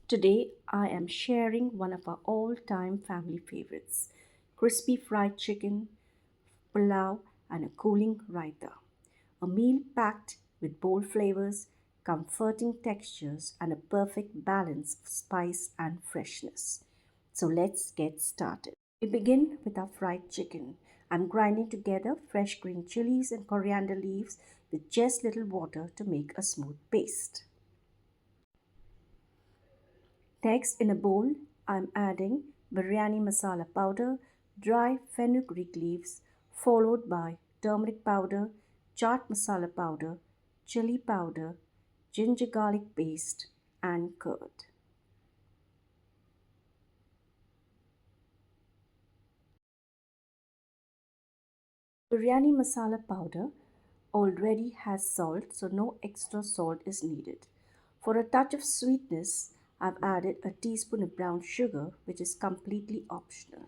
Today I am sharing one of our all time family favorites crispy fried chicken, pulao, and a cooling raita. A meal packed with bold flavors, comforting textures, and a perfect balance of spice and freshness. So let's get started. We begin with our fried chicken. I'm grinding together fresh green chilies and coriander leaves with just little water to make a smooth paste. Next, in a bowl, I'm adding biryani masala powder, dry fenugreek leaves, followed by turmeric powder, chaat masala powder, chili powder, ginger garlic paste, and curd. Biryani masala powder already has salt, so no extra salt is needed. For a touch of sweetness, I've added a teaspoon of brown sugar, which is completely optional.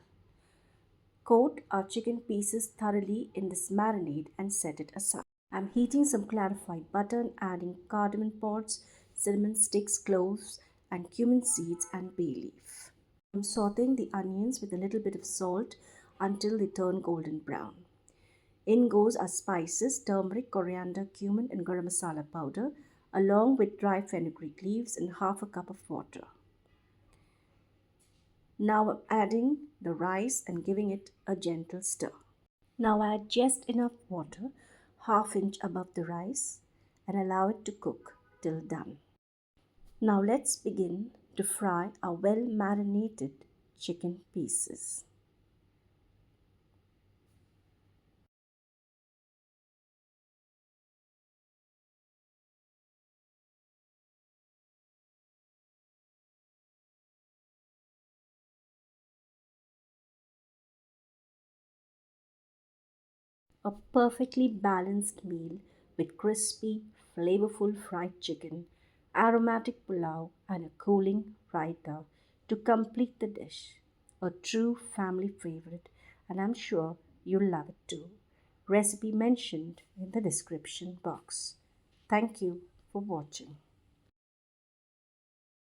Coat our chicken pieces thoroughly in this marinade and set it aside. I'm heating some clarified butter and adding cardamom pods, cinnamon sticks, cloves, and cumin seeds and bay leaf. I'm sauteing the onions with a little bit of salt until they turn golden brown. In goes our spices turmeric, coriander, cumin, and garam masala powder, along with dry fenugreek leaves and half a cup of water. Now I'm adding the rice and giving it a gentle stir. Now add just enough water, half inch above the rice, and allow it to cook till done. Now let's begin to fry our well marinated chicken pieces. A perfectly balanced meal with crispy, flavorful fried chicken, aromatic pulao, and a cooling raita to complete the dish. A true family favorite, and I'm sure you'll love it too. Recipe mentioned in the description box. Thank you for watching.